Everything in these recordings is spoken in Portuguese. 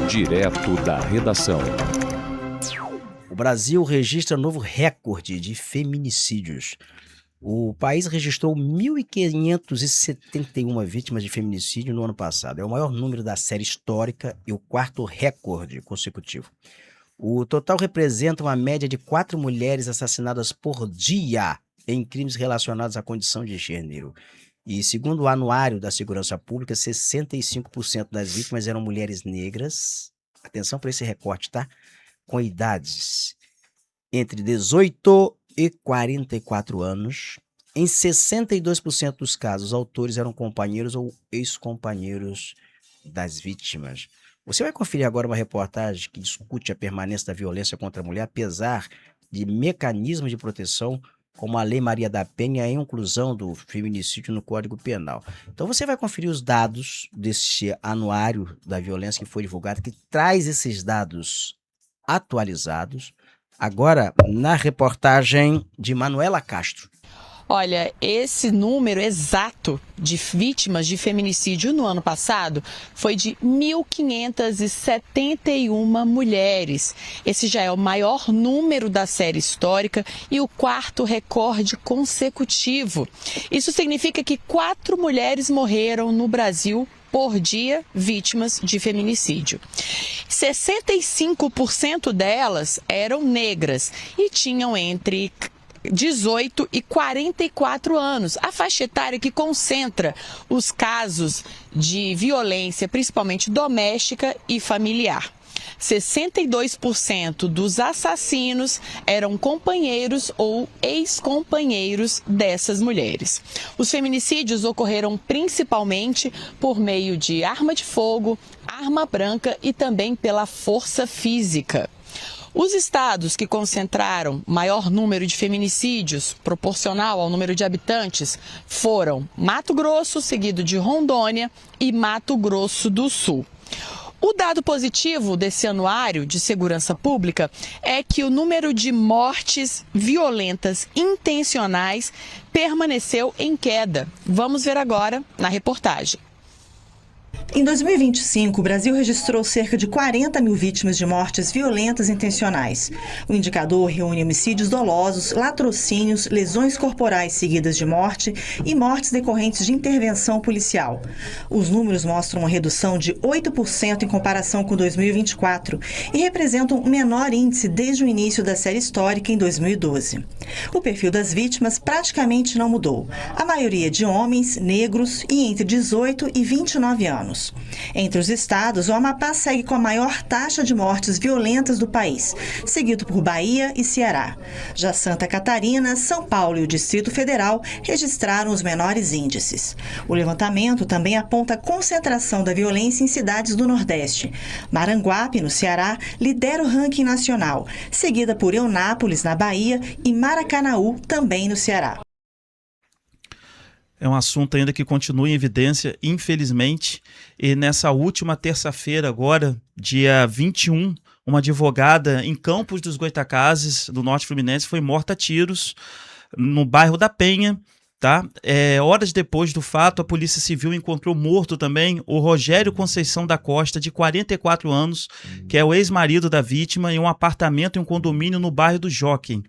Direto da redação. O Brasil registra novo recorde de feminicídios. O país registrou 1.571 vítimas de feminicídio no ano passado. É o maior número da série histórica e o quarto recorde consecutivo. O total representa uma média de 4 mulheres assassinadas por dia em crimes relacionados à condição de gênero. E segundo o Anuário da Segurança Pública, 65% das vítimas eram mulheres negras. Atenção para esse recorte, tá? Com idades entre 18 e 44 anos. Em 62% dos casos, os autores eram companheiros ou ex-companheiros das vítimas. Você vai conferir agora uma reportagem que discute a permanência da violência contra a mulher, apesar de mecanismos de proteção, como a Lei Maria da Penha e a inclusão do feminicídio no Código Penal. Então você vai conferir os dados desse anuário da violência que foi divulgado, que traz esses dados atualizados, agora na reportagem de Manuela Castro. Olha, esse número exato de vítimas de feminicídio no ano passado foi de 1.571 mulheres. Esse já é o maior número da série histórica e o quarto recorde consecutivo. Isso significa que 4 mulheres morreram no Brasil por dia vítimas de feminicídio. 65% delas eram negras e tinham entre 18 e 44 anos, a faixa etária que concentra os casos de violência, principalmente doméstica e familiar. 62% dos assassinos eram companheiros ou ex-companheiros dessas mulheres. Os feminicídios ocorreram principalmente por meio de arma de fogo, arma branca e também pela força física. Os estados que concentraram maior número de feminicídios, proporcional ao número de habitantes, foram Mato Grosso, seguido de Rondônia, e Mato Grosso do Sul. O dado positivo desse anuário de segurança pública é que o número de mortes violentas intencionais permaneceu em queda. Vamos ver agora na reportagem. Em 2025, o Brasil registrou cerca de 40 mil vítimas de mortes violentas intencionais. O indicador reúne homicídios dolosos, latrocínios, lesões corporais seguidas de morte e mortes decorrentes de intervenção policial. Os números mostram uma redução de 8% em comparação com 2024 e representam o menor índice desde o início da série histórica em 2012. O perfil das vítimas praticamente não mudou. A maioria de homens, negros e entre 18 e 29 anos. Entre os estados, o Amapá segue com a maior taxa de mortes violentas do país, seguido por Bahia e Ceará. Já Santa Catarina, São Paulo e o Distrito Federal registraram os menores índices. O levantamento também aponta a concentração da violência em cidades do Nordeste. Maranguape, no Ceará, lidera o ranking nacional, seguida por Eunápolis, na Bahia, e Maracanaú, também no Ceará. É um assunto ainda que continua em evidência, infelizmente. E nessa última terça-feira, agora, dia 21, uma advogada em Campos dos Goytacazes, do Norte Fluminense, foi morta a tiros no bairro da Penha. Tá? Horas depois do fato, a Polícia Civil encontrou morto também o Rogério Conceição da Costa, de 44 anos, que é o ex-marido da vítima, em um apartamento em um condomínio no bairro do Jockey.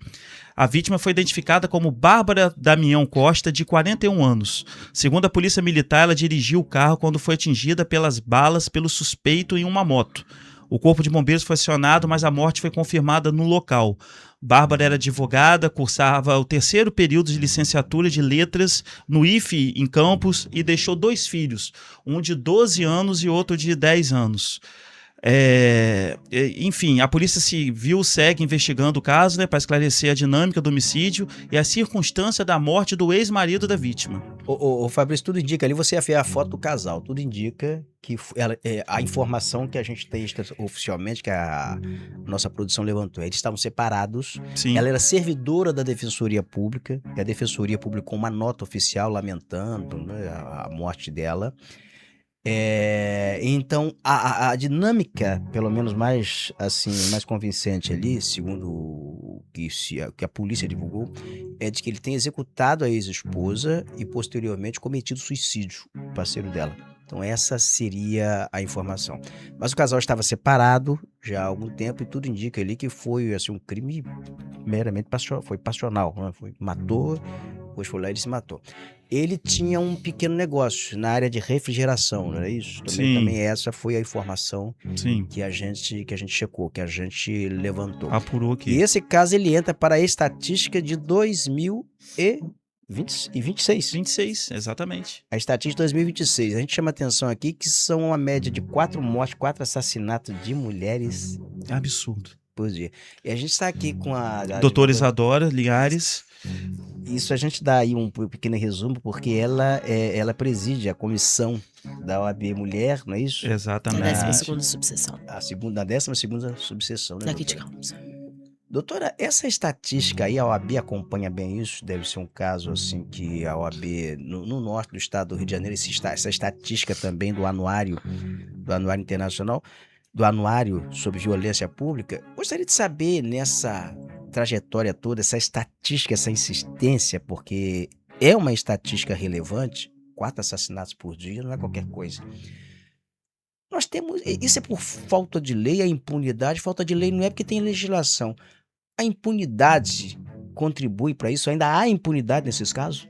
A vítima foi identificada como Bárbara Damião Costa, de 41 anos. Segundo a Polícia Militar, ela dirigiu o carro quando foi atingida pelas balas pelo suspeito em uma moto. O corpo de bombeiros foi acionado, mas a morte foi confirmada no local. Bárbara era advogada, cursava o 3º período de licenciatura de letras no IFE em Campos e deixou 2 filhos, um de 12 anos e outro de 10 anos. Enfim, a Polícia Civil segue investigando o caso, né, para esclarecer a dinâmica do homicídio e a circunstância da morte do ex-marido da vítima. Ô Fabrício, tudo indica ali, você vê a foto do casal, tudo indica que a informação que a gente tem oficialmente, que a nossa produção levantou, eles estavam separados. Sim. Ela era servidora da Defensoria Pública, e a Defensoria publicou uma nota oficial lamentando, né, a morte dela. Então, a dinâmica, pelo menos mais convincente ali, segundo o que a polícia divulgou, é de que ele tem executado a ex-esposa e posteriormente cometido suicídio, o parceiro dela. Então essa seria a informação. Mas o casal estava separado já há algum tempo e tudo indica ali que foi assim, um crime meramente foi passional, né? Matou, depois foi lá e ele se matou. Ele tinha um pequeno negócio na área de refrigeração, não é isso? Também essa foi a informação Sim. que a gente checou, que a gente levantou. Apurou E aqui. esse caso ele entra para a estatística de 2026. 26, exatamente. A estatística de 2026. A gente chama atenção aqui que são uma média de 4 mortes, 4 assassinatos de mulheres Absurdo. por dia. E a gente está aqui com a Doutora Isadora Linhares. Isso a gente dá aí um pequeno resumo, porque ela preside a comissão da OAB Mulher, não é isso? Exatamente. Da 12ª subseção. Da 12ª subseção, né, Daqui de doutora? Campos. Doutora, essa estatística aí, a OAB acompanha bem isso? Deve ser um caso assim que a OAB, no norte do estado do Rio de Janeiro, essa estatística também do Anuário Internacional, do Anuário sobre Violência Pública. Gostaria de saber nessa trajetória toda, essa estatística, essa insistência, porque é uma estatística relevante, 4 assassinatos por dia não é qualquer coisa. Nós temos, isso é por falta de lei, a impunidade, falta de lei não é porque tem legislação. A impunidade contribui para isso? Ainda há impunidade nesses casos?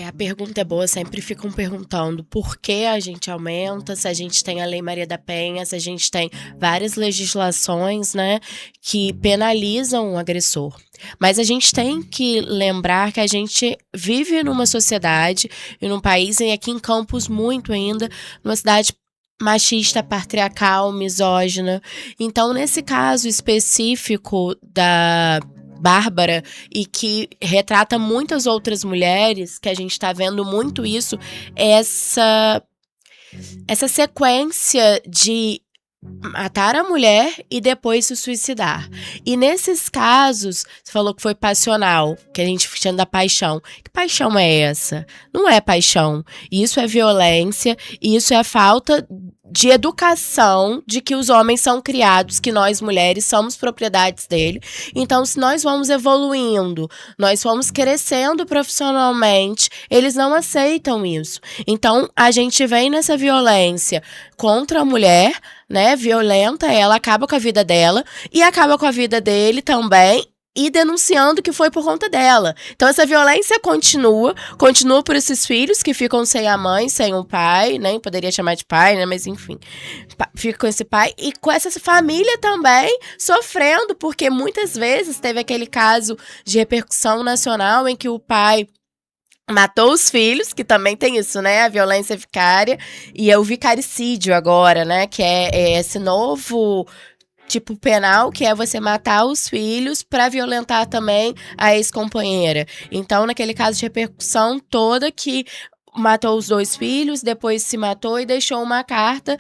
A pergunta é boa, sempre ficam perguntando por que a gente aumenta, se a gente tem a Lei Maria da Penha, se a gente tem várias legislações, né, que penalizam o agressor. Mas a gente tem que lembrar que a gente vive numa sociedade e num país, e aqui em Campos muito ainda, numa cidade machista, patriarcal, misógina. Então, nesse caso específico da Bárbara, e que retrata muitas outras mulheres, que a gente está vendo muito isso, essa sequência de matar a mulher e depois se suicidar. E nesses casos, você falou que foi passional, que a gente chama da paixão. Que paixão é essa? Não é paixão. Isso é violência, isso é falta de educação, de que os homens são criados, que nós mulheres somos propriedades dele. Então, se nós vamos evoluindo, nós vamos crescendo profissionalmente, eles não aceitam isso. Então, a gente vem nessa violência contra a mulher, né, violenta, ela acaba com a vida dela e acaba com a vida dele também, e denunciando que foi por conta dela. Então essa violência continua por esses filhos que ficam sem a mãe, sem o pai, nem poderia chamar de pai, né, mas enfim, fica com esse pai e com essa família também sofrendo, porque muitas vezes teve aquele caso de repercussão nacional em que o pai matou os filhos, que também tem isso, né? A violência vicária. E é o vicaricídio agora, né? Que é esse novo tipo penal, que é você matar os filhos para violentar também a ex-companheira. Então, naquele caso de repercussão toda, que matou os 2 filhos, depois se matou e deixou uma carta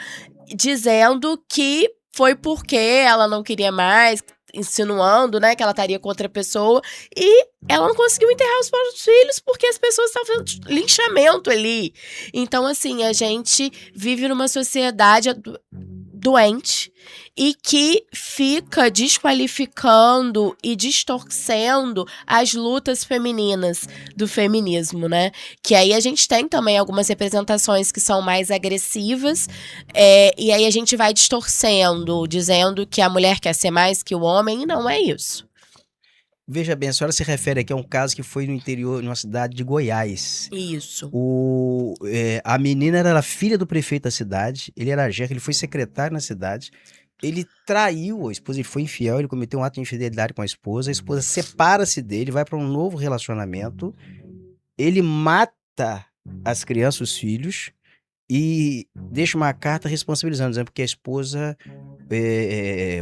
dizendo que foi porque ela não queria mais, insinuando, né, que ela estaria com outra pessoa, e ela não conseguiu enterrar os próprios filhos porque as pessoas estavam fazendo linchamento ali. Então, assim, a gente vive numa sociedade doente e que fica desqualificando e distorcendo as lutas femininas do feminismo, né? Que aí a gente tem também algumas representações que são mais agressivas, e aí a gente vai distorcendo, dizendo que a mulher quer ser mais que o homem, e não é isso. Veja bem, a senhora se refere aqui a um caso que foi no interior, numa cidade de Goiás. Isso. A menina era filha do prefeito da cidade, ele era genro, ele foi secretário na cidade, ele traiu a esposa, ele foi infiel, ele cometeu um ato de infidelidade com a esposa separa-se dele, vai para um novo relacionamento, ele mata as crianças, os filhos, e deixa uma carta responsabilizando, dizendo que a esposa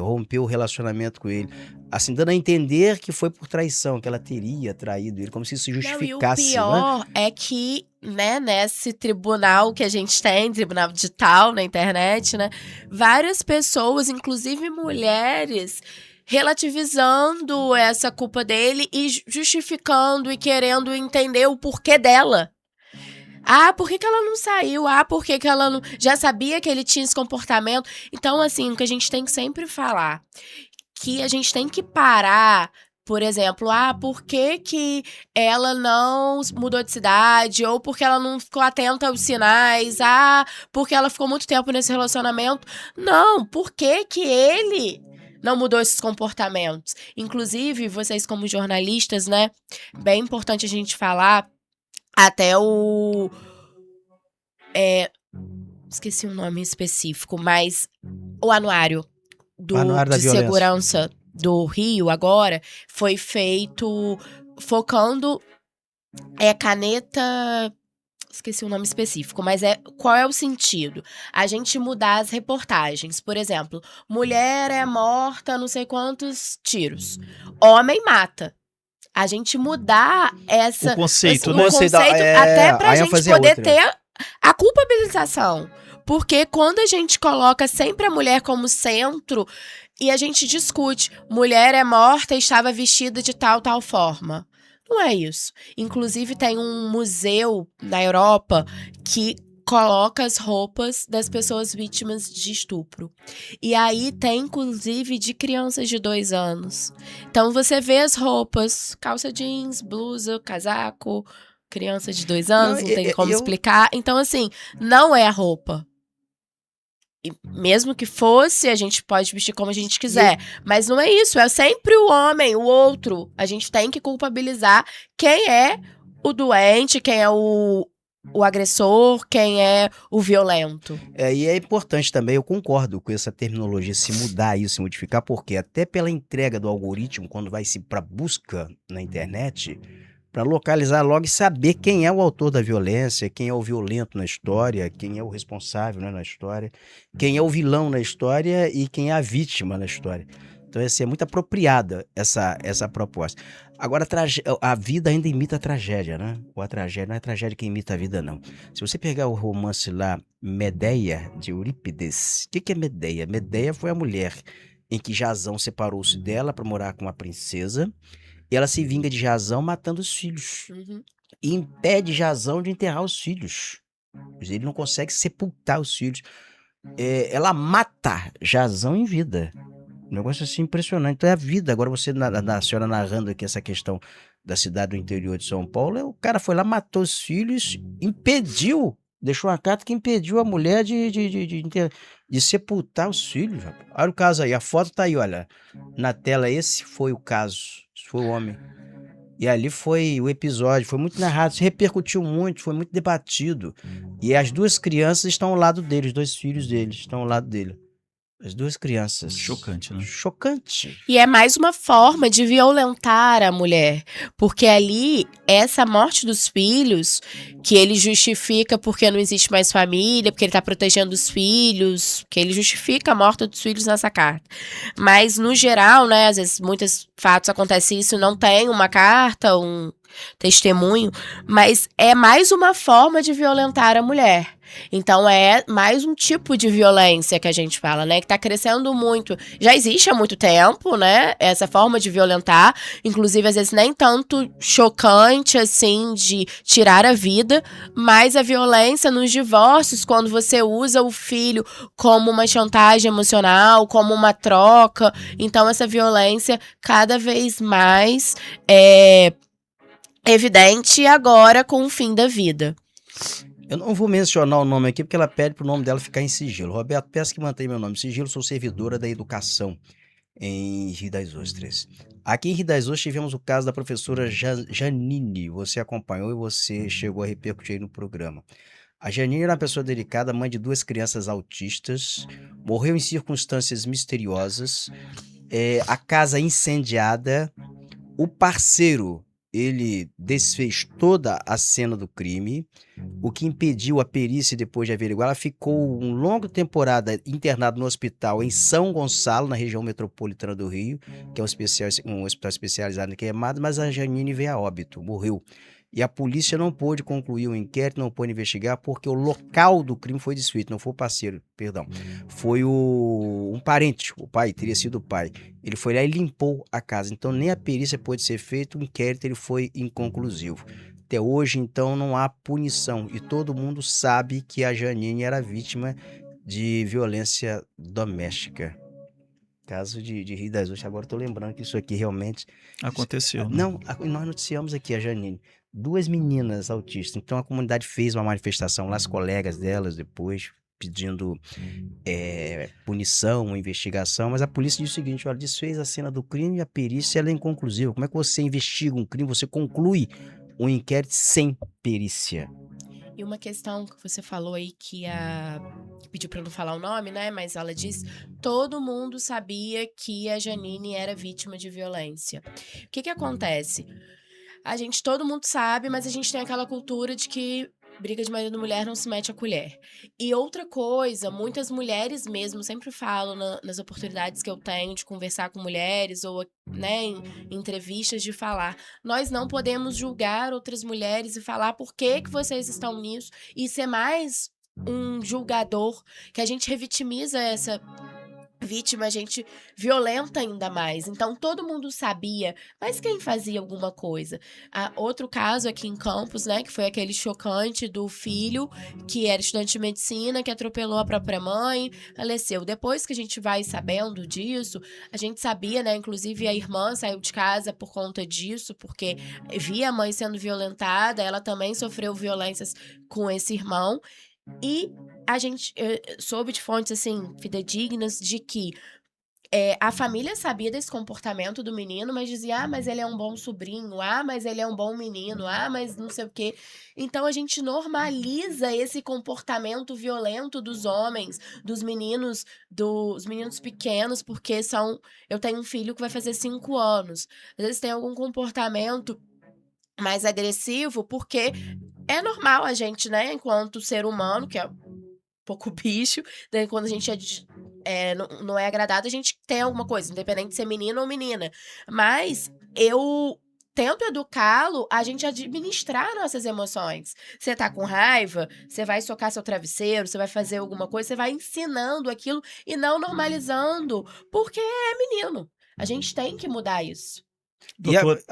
rompeu o relacionamento com ele, assim, dando a entender que foi por traição, que ela teria traído ele, como se isso justificasse. Não, e o pior é que, né, nesse tribunal que a gente tem, tribunal digital na internet, né, várias pessoas, inclusive mulheres, relativizando essa culpa dele e justificando e querendo entender o porquê dela. Ah, por que ela não saiu? Ah, por que ela não... Já sabia que ele tinha esse comportamento. Então, assim, o que a gente tem que sempre falar, que a gente tem que parar Por exemplo, por que que ela não mudou de cidade? Ou porque ela não ficou atenta aos sinais? Porque ela ficou muito tempo nesse relacionamento? Não, por que que ele não mudou esses comportamentos? Inclusive, vocês como jornalistas, né? Bem importante a gente falar até esqueci o nome específico, mas o anuário O Anuário da de Violência. segurança do Rio agora foi feito focando caneta, esqueci o nome específico, mas qual é o sentido? A gente mudar as reportagens. Por exemplo, mulher é morta não sei quantos tiros. Homem mata. A gente mudar O conceito, o né? conceito, até pra a gente ênfase é poder outra. ter a culpabilização. Porque quando a gente coloca sempre a mulher como centro e a gente discute, mulher é morta e estava vestida de tal forma. Não é isso. Inclusive tem um museu na Europa que coloca as roupas das pessoas vítimas de estupro. E aí tem, inclusive, de crianças de 2 anos. Então você vê as roupas, calça jeans, blusa, casaco, criança de 2 anos, não tem como explicar. Então, assim, não é a roupa. E mesmo que fosse, a gente pode vestir como a gente quiser. Mas não é isso, é sempre o homem, o outro. A gente tem que culpabilizar quem é o doente, quem é o agressor, quem é o violento. E é importante também, eu concordo com essa terminologia, se mudar isso, se modificar, porque até pela entrega do algoritmo, quando vai se para busca na internet, para localizar logo e saber quem é o autor da violência, quem é o violento na história, quem é o responsável, né, na história, quem é o vilão na história e quem é a vítima na história. Então, assim, é muito apropriada essa proposta. Agora, a vida ainda imita a tragédia, né? Ou a tragédia, não é a tragédia que imita a vida, não. Se você pegar o romance lá, Medeia, de Eurípides, o que é Medeia? Medeia foi a mulher em que Jasão separou-se dela para morar com uma princesa, e ela se vinga de Jasão matando os filhos. Uhum. E impede Jasão de enterrar os filhos. Ele não consegue sepultar os filhos. Ela mata Jasão em vida. Um negócio assim impressionante. Então é a vida. Agora você, a senhora narrando aqui essa questão da cidade do interior de São Paulo, o cara foi lá, matou os filhos, impediu, deixou uma carta que impediu a mulher de sepultar os filhos. Rapaz. Olha o caso aí, a foto tá aí, olha. Na tela, esse foi o caso. Esse foi o homem. E ali foi o episódio, foi muito narrado, se repercutiu muito, foi muito debatido. E as 2 crianças estão ao lado dele, os 2 filhos dele estão ao lado dele. As 2 crianças. Chocante, né? Chocante. E é mais uma forma de violentar a mulher. Porque ali, essa morte dos filhos, que ele justifica porque não existe mais família, porque ele tá protegendo os filhos, que ele justifica a morte dos filhos nessa carta. Mas, no geral, né, às vezes, muitos fatos acontecem isso, não tem uma carta, um testemunho, mas é mais uma forma de violentar a mulher. Então é mais um tipo de violência que a gente fala, né? Que tá crescendo muito. Já existe há muito tempo, né? Essa forma de violentar. Inclusive, às vezes, nem tanto chocante, assim, de tirar a vida. Mas a violência nos divórcios, quando você usa o filho como uma chantagem emocional, como uma troca. Então, essa violência cada vez mais evidente agora com o fim da vida. Eu não vou mencionar o nome aqui porque ela pede pro nome dela ficar em sigilo. Roberto, peço que mantenha meu nome em sigilo, sou servidora da educação em Rio das Ostras. Aqui em Rio das Ostras tivemos o caso da professora Janine. Você acompanhou e você chegou a repercutir aí no programa. A Janine era uma pessoa delicada, mãe de 2 crianças autistas, morreu em circunstâncias misteriosas, a casa incendiada, o parceiro, ele desfez toda a cena do crime, o que impediu a perícia depois de averiguar. Ela ficou uma longa temporada internada no hospital em São Gonçalo, na região metropolitana do Rio, que é um hospital especializado em queimadas, mas a Janine veio a óbito, morreu. E a polícia não pôde concluir o inquérito, não pôde investigar, porque o local do crime foi desfeito, não foi o parceiro, perdão. Foi um parente, o pai, teria sido o pai. Ele foi lá e limpou a casa, então nem a perícia pôde ser feita, o inquérito ele foi inconclusivo. Até hoje, então, não há punição, e todo mundo sabe que a Janine era vítima de violência doméstica. caso de Rio das Ostras, agora eu tô lembrando que isso aqui realmente... Aconteceu, né? Não, nós noticiamos aqui, a Janine, 2 meninas autistas. Então a comunidade fez uma manifestação lá, as colegas delas depois, pedindo punição, investigação, mas a polícia disse o seguinte: olha, desfez a cena do crime e a perícia ela é inconclusiva. Como é que você investiga um crime, você conclui um inquérito sem perícia? E uma questão que você falou aí que pediu pra não falar o nome, né? Mas ela disse: todo mundo sabia que a Janine era vítima de violência. O que acontece? Todo mundo sabe, mas a gente tem aquela cultura de que briga de marido e mulher não se mete a colher. E outra coisa, muitas mulheres mesmo, sempre falo nas oportunidades que eu tenho de conversar com mulheres ou, né, em entrevistas, de falar: nós não podemos julgar outras mulheres e falar por que vocês estão nisso e ser mais um julgador, que a gente revitimiza essa vítima, a gente violenta ainda mais. Então todo mundo sabia, mas quem fazia alguma coisa? Outro caso aqui em Campos, né, que foi aquele chocante do filho que era estudante de medicina, que atropelou a própria mãe, faleceu. Depois que a gente vai sabendo disso, a gente sabia, né, inclusive a irmã saiu de casa por conta disso, porque via a mãe sendo violentada, ela também sofreu violências com esse irmão. E a gente soube de fontes, assim, fidedignas, de que a família sabia desse comportamento do menino, mas dizia: mas ele é um bom sobrinho, mas ele é um bom menino, mas não sei o quê. Então a gente normaliza esse comportamento violento dos homens, dos meninos pequenos, porque eu tenho um filho que vai fazer 5 anos. Às vezes tem algum comportamento mais agressivo, porque é normal a gente, né, enquanto ser humano, que é um pouco bicho, né, quando a gente não é agradado, a gente tem alguma coisa, independente de ser menino ou menina. Mas eu tento educá-lo a gente administrar nossas emoções. Você tá com raiva, você vai socar seu travesseiro, você vai fazer alguma coisa, você vai ensinando aquilo e não normalizando, porque é menino. A gente tem que mudar isso. Doutor,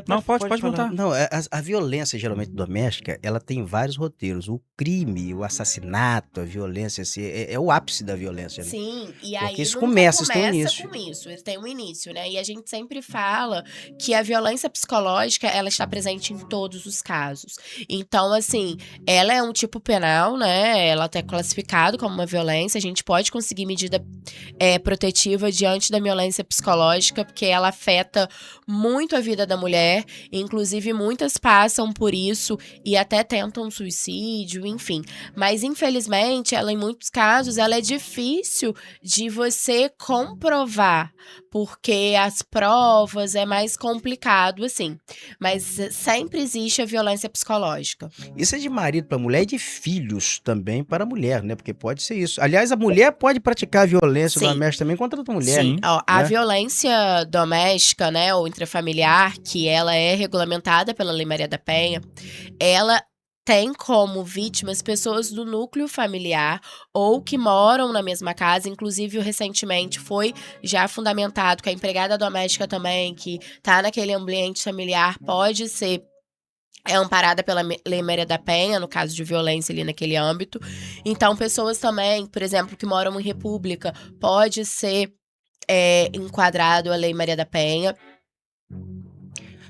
Não, pode falar. perguntar. Não, a violência geralmente doméstica, ela tem vários roteiros. O crime, o assassinato, a violência, assim, é o ápice da violência, né? Sim, e Porque aí isso nunca começa, isso tem um começa início. com isso, ele tem um início, né? E a gente sempre fala que a violência psicológica, ela está presente em todos os casos. Então, assim, ela é um tipo penal, né? Ela é classificado como uma violência, a gente pode conseguir medida protetiva diante da violência psicológica, porque ela afeta muito a vida da mulher, inclusive muitas passam por isso e até tentam suicídio, enfim. Mas, infelizmente, ela, em muitos casos, ela é difícil de você comprovar, porque as provas é mais complicado, assim. Mas sempre existe a violência psicológica. Isso é de marido para mulher e de filhos também para a mulher, né? Porque pode ser isso. Aliás, a mulher pode praticar violência Sim. doméstica também contra outra mulher. Sim, ó, a né? violência doméstica, né, ou intrafamiliar, que ela é regulamentada pela Lei Maria da Penha, ela tem como vítimas pessoas do núcleo familiar ou que moram na mesma casa. Inclusive, recentemente foi já fundamentado que a empregada doméstica também, que tá naquele ambiente familiar, pode ser amparada pela Lei Maria da Penha, no caso de violência ali naquele âmbito. Então, pessoas também, por exemplo, que moram em república, pode ser enquadrado a Lei Maria da Penha.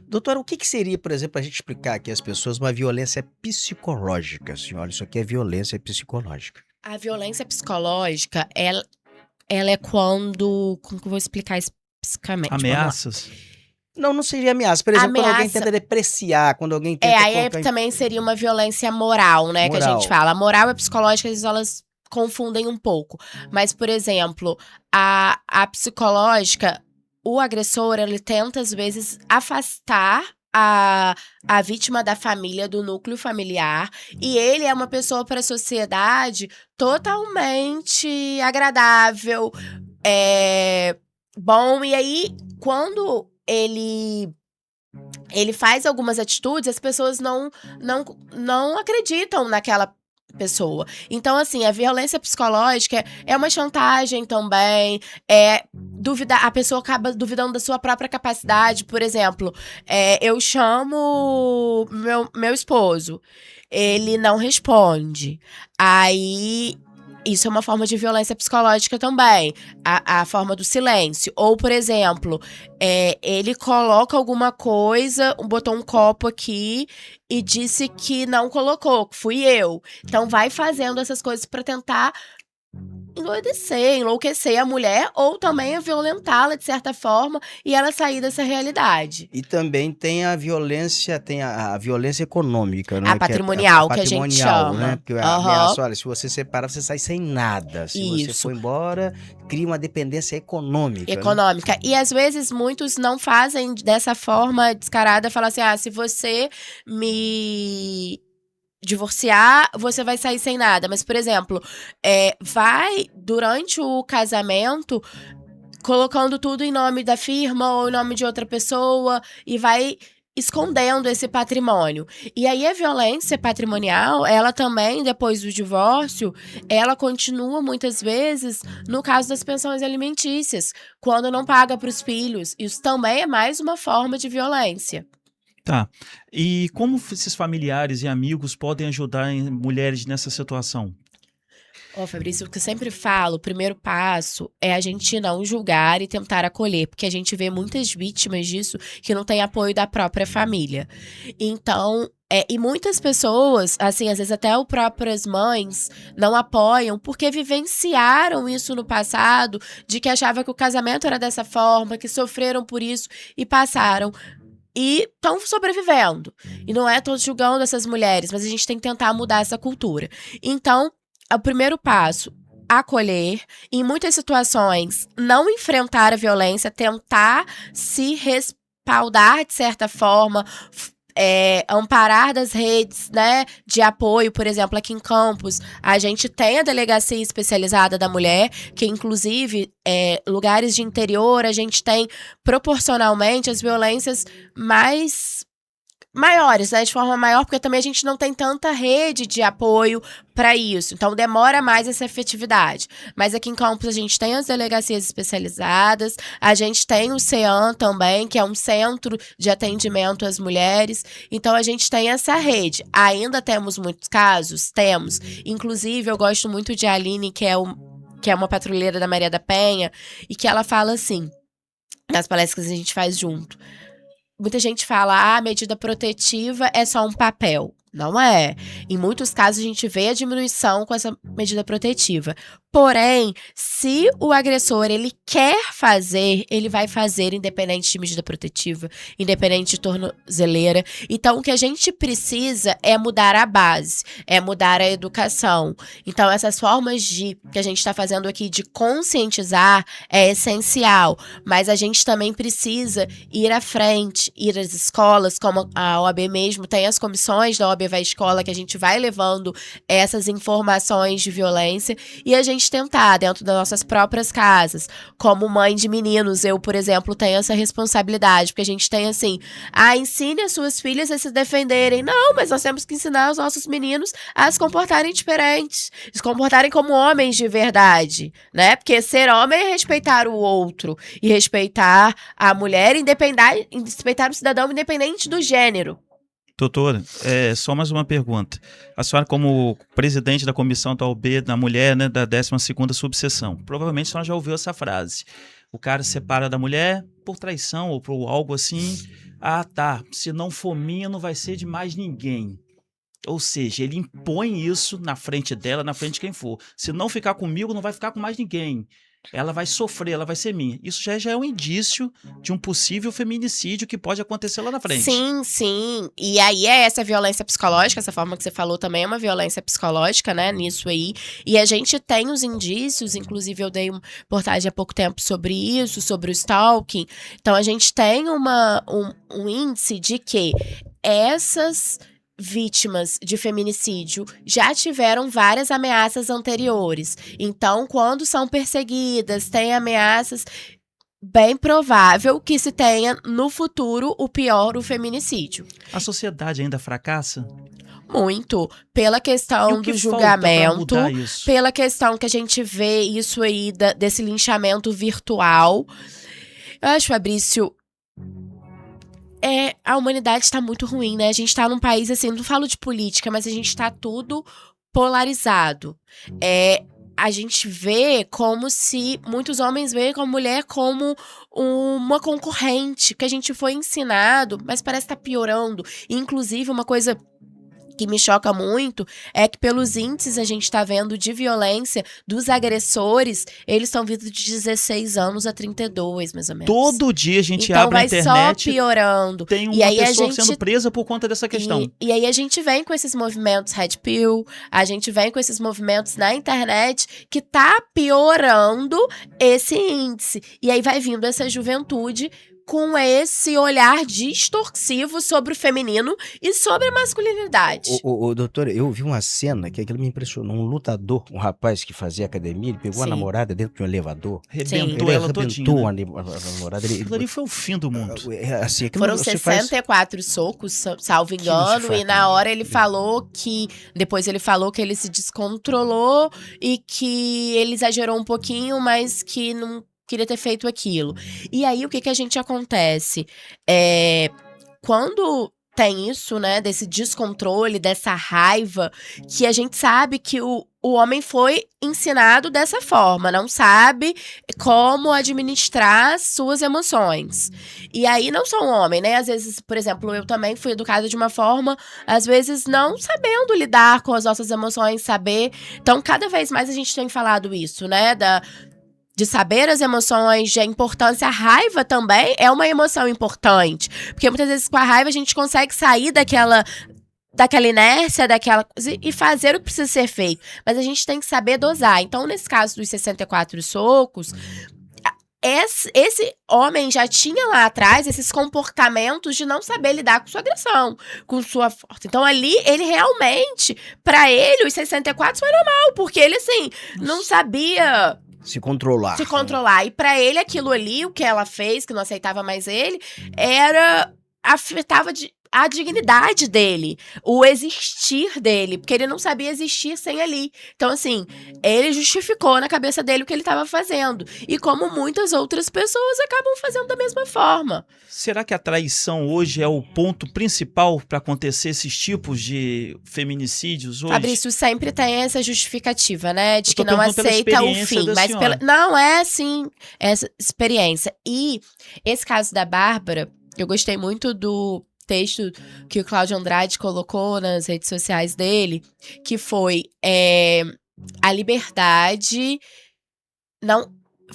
Doutora, o que seria, por exemplo, a gente explicar aqui às pessoas uma violência psicológica? Senhora, isso aqui é violência psicológica. A violência psicológica, ela é quando... Como que eu vou explicar especificamente? Vamos lá. Ameaças? Não seria ameaça. Por exemplo, quando alguém Ameaça- tenta depreciar, quando alguém tenta Aí colocar em... também seria uma violência moral, né, que a Moral. gente fala. A moral e a psicológica, às vezes, elas confundem um pouco. Mas, por exemplo, a psicológica, o agressor, ele tenta, às vezes, afastar a vítima da família, do núcleo familiar, e ele é uma pessoa para a sociedade totalmente agradável, bom, e aí, quando ele faz algumas atitudes, as pessoas não acreditam naquela pessoa. Então, assim, a violência psicológica é uma chantagem também, a pessoa acaba duvidando da sua própria capacidade. Por exemplo, eu chamo meu esposo, ele não responde. Aí Isso é uma forma de violência psicológica também. A forma do silêncio. Ou, por exemplo, ele coloca alguma coisa, botou um copo aqui e disse que não colocou, que fui eu. Então, vai fazendo essas coisas para tentar enlouquecer a mulher ou também violentá-la de certa forma e ela sair dessa realidade. E também tem a violência, a violência econômica, né? A patrimonial, que a gente patrimonial, né? chama. Porque a ameaça, olha, se você separar, você sai sem nada. Se você for embora, cria uma dependência econômica. Econômica. Né? E às vezes muitos não fazem dessa forma descarada, falar assim, se você me divorciar, você vai sair sem nada. Mas, por exemplo, vai, durante o casamento, colocando tudo em nome da firma ou em nome de outra pessoa e vai escondendo esse patrimônio. E aí a violência patrimonial, ela também, depois do divórcio, ela continua muitas vezes no caso das pensões alimentícias, quando não paga para os filhos. Isso também é mais uma forma de violência. Tá. E como esses familiares e amigos podem ajudar mulheres nessa situação? Fabrício, o que eu sempre falo, o primeiro passo é a gente não julgar e tentar acolher, porque a gente vê muitas vítimas disso que não têm apoio da própria família. Então, e muitas pessoas, assim, às vezes até as próprias mães não apoiam porque vivenciaram isso no passado, de que achava que o casamento era dessa forma, que sofreram por isso e passaram. E estão sobrevivendo. E não tô julgando essas mulheres, mas a gente tem que tentar mudar essa cultura. Então, o primeiro passo, acolher. Em muitas situações, não enfrentar a violência, tentar se respaldar de certa forma, amparar das redes, né, de apoio. Por exemplo, aqui em Campos, a gente tem a delegacia especializada da mulher, que inclusive, lugares de interior, a gente tem proporcionalmente as violências maiores, né, de forma maior, porque também a gente não tem tanta rede de apoio para isso, então demora mais essa efetividade. Mas aqui em Campos a gente tem as delegacias especializadas, a gente tem o CEAM também, que é um centro de atendimento às mulheres, então a gente tem essa rede. Ainda temos muitos casos? Temos. Inclusive, eu gosto muito de Aline, que é uma patrulheira da Maria da Penha, e que ela fala assim, nas palestras que a gente faz junto. Muita gente fala, a medida protetiva é só um papel. Não é. Em muitos casos, a gente vê a diminuição com essa medida protetiva. Porém, se o agressor, ele quer fazer, ele vai fazer independente de medida protetiva, independente de tornozeleira. Então, o que a gente precisa é mudar a base, é mudar a educação. Então, essas formas que a gente está fazendo aqui de conscientizar é essencial. Mas a gente também precisa ir à frente, ir às escolas, como a OAB mesmo, tem as comissões da OAB Vai Escola, que a gente vai levando essas informações de violência e a gente tentar, dentro das nossas próprias casas, como mãe de meninos, eu, por exemplo, tenho essa responsabilidade, porque a gente tem assim, ensine as suas filhas a se defenderem. Não, mas nós temos que ensinar os nossos meninos a se comportarem diferentes, se comportarem como homens de verdade, né? Porque ser homem é respeitar o outro e respeitar a mulher, respeitar o cidadão independente do gênero. Doutora, só mais uma pergunta. A senhora, como presidente da comissão da OAB da mulher, né, da 12ª subseção, provavelmente a senhora já ouviu essa frase. O cara se separa da mulher por traição ou por algo assim. Tá, se não for minha, não vai ser de mais ninguém. Ou seja, ele impõe isso na frente dela, na frente de quem for. Se não ficar comigo, não vai ficar com mais ninguém. Ela vai sofrer, ela vai ser minha. Isso já é um indício de um possível feminicídio que pode acontecer lá na frente. Sim, sim. E aí essa violência psicológica, essa forma que você falou também é uma violência psicológica, né, nisso aí. E a gente tem os indícios, inclusive eu dei uma reportagem há pouco tempo sobre isso, sobre o stalking. Então a gente tem um índice de que essas vítimas de feminicídio já tiveram várias ameaças anteriores. Então, quando são perseguidas, têm ameaças, bem provável que se tenha no futuro o pior, o feminicídio. A sociedade ainda fracassa? Muito. Pela questão do julgamento, pela questão que a gente vê isso aí desse linchamento virtual. Eu acho, Fabrício, a humanidade está muito ruim, né? A gente está num país, assim, não falo de política, mas a gente está tudo polarizado. a gente vê como se muitos homens veem a mulher como uma concorrente, que a gente foi ensinado, mas parece estar piorando. Inclusive, uma coisa que me choca muito é que pelos índices a gente tá vendo de violência dos agressores, eles estão vindo de 16 anos a 32, mais ou menos. Todo dia a gente então abre a vai internet, só piorando. tem uma E aí pessoa sendo presa por conta dessa questão. E aí a gente vem com esses movimentos Red Pill, a gente vem com esses movimentos na internet que tá piorando esse índice. E aí vai vindo essa juventude com esse olhar distorsivo sobre o feminino e sobre a masculinidade. Doutora, eu vi uma cena que aquilo me impressionou. Um lutador, um rapaz que fazia academia, ele pegou a Sim. namorada dentro de um elevador. Arrebentou Ele ela arrebentou todinha. Né? a namorada. Aquilo ali foi o fim do mundo. Assim, aquilo Foram você faz- 64 socos, salvo engano, foi e na hora ele falou que... Depois ele falou que ele se descontrolou e que ele exagerou um pouquinho, mas que não queria ter feito aquilo. E aí, o que a gente acontece? Quando tem isso, né, desse descontrole, dessa raiva, que a gente sabe que o homem foi ensinado dessa forma, não sabe como administrar suas emoções. E aí, não só um homem, né? Às vezes, por exemplo, eu também fui educada de uma forma, às vezes, não sabendo lidar com as nossas emoções, saber. Então, cada vez mais a gente tem falado isso, né? De saber as emoções, de a importância. A raiva também é uma emoção importante. Porque muitas vezes com a raiva a gente consegue sair daquela inércia, daquela coisa e fazer o que precisa ser feito. Mas a gente tem que saber dosar. Então, nesse caso dos 64 socos, esse homem já tinha lá atrás esses comportamentos de não saber lidar com sua agressão, com sua força. Então, ali, ele realmente, pra ele, os 64 foi normal, porque ele, assim, não sabia se controlar. Se controlar. E pra ele, aquilo ali, o que ela fez, que não aceitava mais ele, afetava a dignidade dele, o existir dele, porque ele não sabia existir sem ali. Então, assim, ele justificou na cabeça dele o que ele estava fazendo. E como muitas outras pessoas acabam fazendo da mesma forma. Será que a traição hoje é o ponto principal para acontecer esses tipos de feminicídios hoje? Fabrício sempre tem essa justificativa, né? De Eu tô que não perguntando pela aceita o experiência fim. da Mas senhora. não é assim essa experiência. E esse caso da Bárbara, eu gostei muito do texto que o Cláudio Andrade colocou nas redes sociais dele, que foi a liberdade não...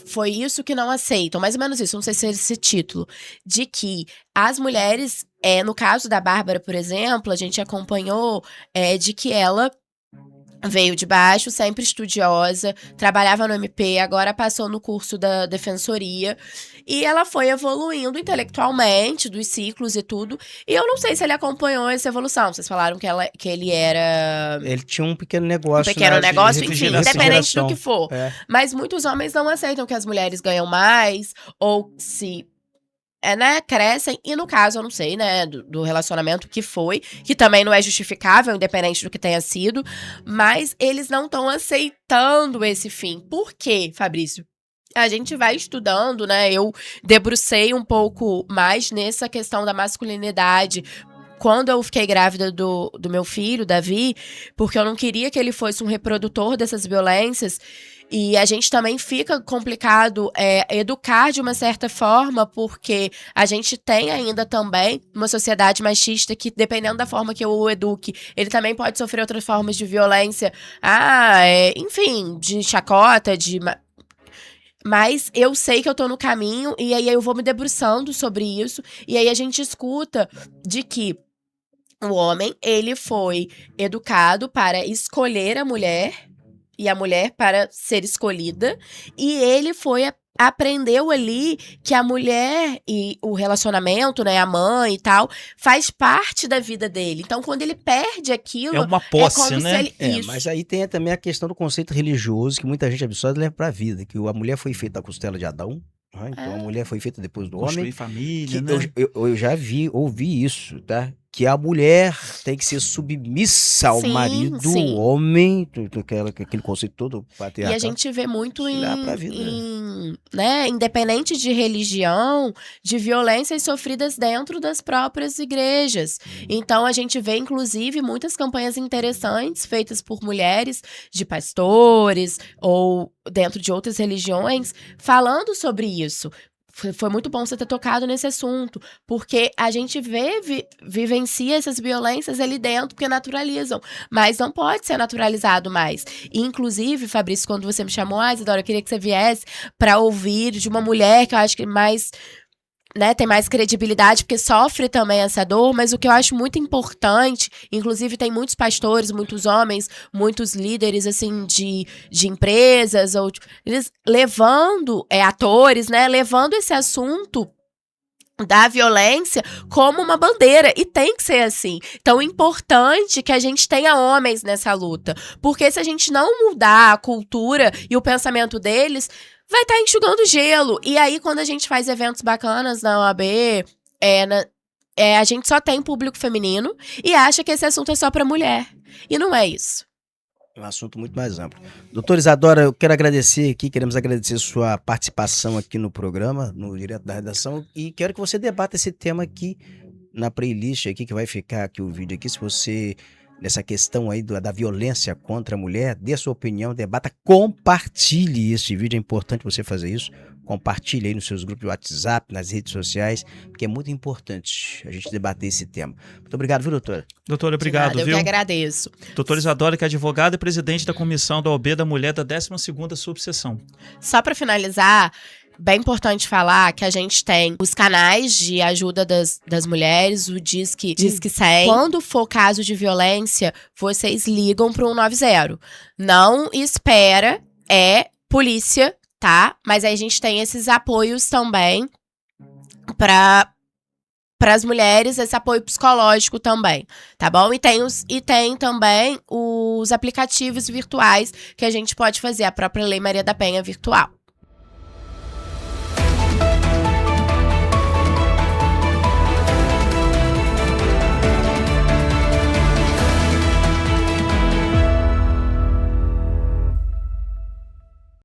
Foi isso que não aceitam, mais ou menos isso, não sei se é esse título, de que as mulheres, no caso da Bárbara, por exemplo, a gente acompanhou de que ela veio de baixo, sempre estudiosa, trabalhava no MP, agora passou no curso da defensoria, e ela foi evoluindo intelectualmente, dos ciclos e tudo, e eu não sei se ele acompanhou essa evolução. Vocês falaram que ele era... Ele tinha um pequeno negócio. Enfim, independente do que for. É. Mas muitos homens não aceitam que as mulheres ganham mais, ou se... né, crescem, e no caso, eu não sei, né, do relacionamento que foi, que também não é justificável, independente do que tenha sido, mas eles não estão aceitando esse fim. Por quê, Fabrício? A gente vai estudando, né, eu debrucei um pouco mais nessa questão da masculinidade, quando eu fiquei grávida do meu filho, Davi, porque eu não queria que ele fosse um reprodutor dessas violências. E a gente também fica complicado educar de uma certa forma, porque a gente tem ainda também uma sociedade machista que, dependendo da forma que eu o eduque, ele também pode sofrer outras formas de violência. Enfim, de chacota, Mas eu sei que eu tô no caminho, e aí eu vou me debruçando sobre isso, e aí a gente escuta de que o homem, ele foi educado para escolher a mulher, e a mulher para ser escolhida, e ele aprendeu ali que a mulher e o relacionamento, né, a mãe e tal, faz parte da vida dele. Então, quando ele perde aquilo... É uma posse, como né? se ele... Isso. Mas aí tem também a questão do conceito religioso, que muita gente absorve e leva pra vida, que a mulher foi feita da costela de Adão, né? Então a mulher foi feita depois do Construir homem. família, Que né? eu já ouvi isso, tá? Que a mulher tem que ser submissa ao Sim, marido, sim. o homem, aquele conceito todo E patriarcal. a gente vê muito Olhar pra vida. em né, independente de religião, de violências sofridas dentro das próprias igrejas. Então, a gente vê, inclusive, muitas campanhas interessantes feitas por mulheres, de pastores ou dentro de outras religiões, falando sobre isso. Foi muito bom você ter tocado nesse assunto, porque a gente vivencia essas violências ali dentro, porque naturalizam, mas não pode ser naturalizado mais. E, inclusive, Fabrício, quando você me chamou, Isadora, eu queria que você viesse para ouvir de uma mulher que eu acho que mais, né, tem mais credibilidade, porque sofre também essa dor, mas o que eu acho muito importante, inclusive tem muitos pastores, muitos homens, muitos líderes, assim, de empresas, ou eles levando, atores, né, levando esse assunto da violência como uma bandeira, e tem que ser assim. Então, é importante que a gente tenha homens nessa luta, porque se a gente não mudar a cultura e o pensamento deles, vai estar enxugando gelo. E aí, quando a gente faz eventos bacanas na OAB, a gente só tem público feminino e acha que esse assunto é só para mulher. E não é isso. É um assunto muito mais amplo. Doutora Isadora, eu quero agradecer aqui, queremos agradecer sua participação aqui no programa, no Direto da Redação, e quero que você debata esse tema aqui na playlist aqui, que vai ficar aqui o vídeo aqui, se você, nessa questão aí da violência contra a mulher, dê a sua opinião, debata, compartilhe este vídeo, é importante você fazer isso, compartilhe aí nos seus grupos de WhatsApp, nas redes sociais, porque é muito importante a gente debater esse tema. Muito obrigado, viu, doutora? Doutora, obrigado, De nada, viu? Eu que agradeço. Doutora Isadora, que é advogada e presidente da comissão da OAB da Mulher da 12ª subseção. Só para finalizar, bem importante falar que a gente tem os canais de ajuda das mulheres, o Disque 100. Quando for caso de violência, vocês ligam para o 190. Não espera, polícia, tá? Mas aí a gente tem esses apoios também para as mulheres, esse apoio psicológico também, tá bom? E tem também os aplicativos virtuais que a gente pode fazer, a própria Lei Maria da Penha virtual.